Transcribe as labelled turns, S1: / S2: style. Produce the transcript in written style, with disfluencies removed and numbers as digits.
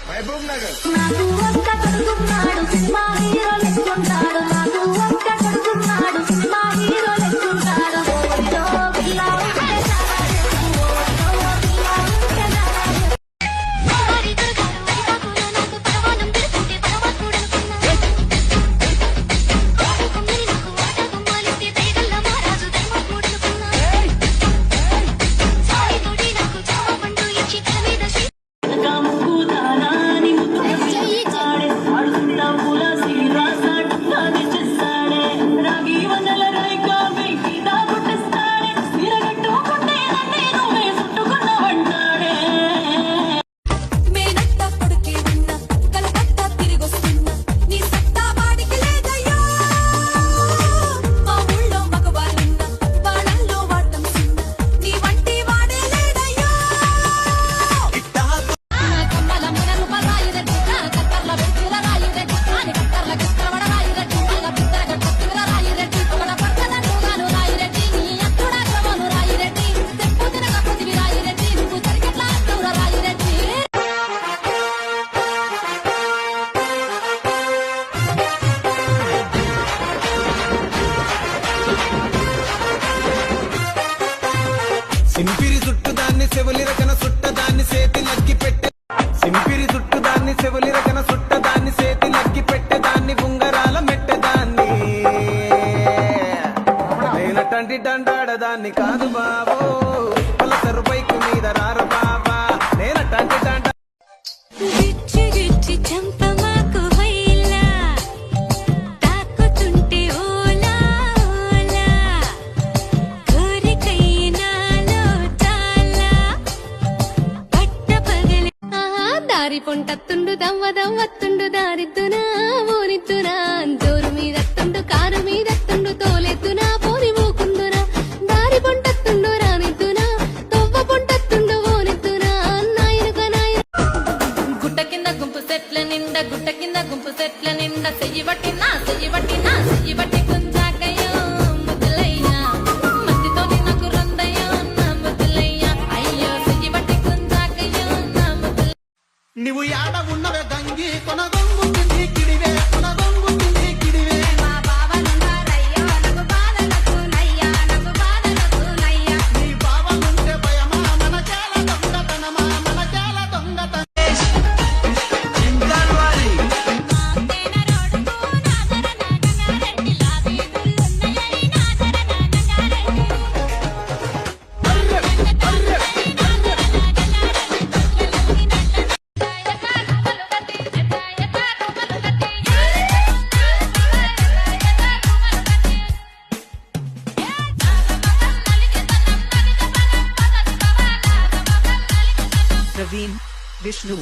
S1: మహబూబ్ నగర్.
S2: నాకు ఒక్క కొడుకున్నాడు సినిమా హీరో లెక్కుంటాడు. నాకు ఒక్క కొడుకున్నాడు సినిమా హీరో లెక్కుంటాడు. ఓడిలో పిల్ల ఉంటే చాలా చెప్పు. ఓడిలో పిల్ల ఉంటే చాలా చెప్పు. వారి దొరకారు అరిటాకులో నాకు పరవానం తెలుసుంటే పరమాత్ముడనుకున్నా. కొమ్మని నాకు ఆట బొమ్మలిస్తే దయగల్ల మహారాజు ధర్మాత్ముడనుకున్నా. సాయి తోడి నాకు జామ పండు ఇచ్చి తల మీద
S1: సింపిరి చుట్టు దాన్ని చెవులి రకన సుట్ట దాన్ని సేతి లక్కి పెట్టే. సింపిరి చుట్టు దాన్ని చెవులి రకన సుట్ట దాన్ని సేతి లక్కి పెట్టే దాన్ని ఉంగరాల మెట్టెదాన్ని. నేనటంటి డండాడదాన్ని కాదు బాబో పలసరు బైకు మీద రార బాబా. నేనటంటి డండ
S2: గిచ్చి గిచ్చి చంపమాకు వైలా తాకుతుంటే ఓలా ఓలా కోరికైనాలో చాలా పట్ట పగలి దారి పొంటత్తుండు దవ్వ దవ్వత్తుండు దారిద్దునా ఊరిద్దునా జోరు మీదత్తుండు కారు మీదత్తుండు తోలెత్తునా పోని మూకుందునా దారి పొంటత్తుండు రానిద్దునా తొవ్వ పొంటత్తుండు ఓనిద్దునా నాయనుక నాయన గుట్ట కింద గుంపు సెట్ల నిండా గుట్ట కింద గుంపు సెట్ల నిండా చెయ్యి పట్టినా కుంజాకయ్యో ముద్దులయ్యా మట్టితోని నాకు రొందయ్యో నా ముద్దులయ్యా అయ్యో చెయ్యి పట్టి కుంజాకయ్యో నా ముద్దుల.
S1: నువ్వు యాడ ఉన్నవే దంగి కొనగొంగుతుంది కిడివే కొనగొంగుతుంది కిడివే.
S2: మా బావలున్నారయ్యో నాకు బాధలకు నయ్యా నాకు బాధలకు నయ్యా.
S1: నీ బావలుంటే భయమా మనకేల దొంగతనమా మనకేల దొంగతనం.
S3: Praveen Vishnu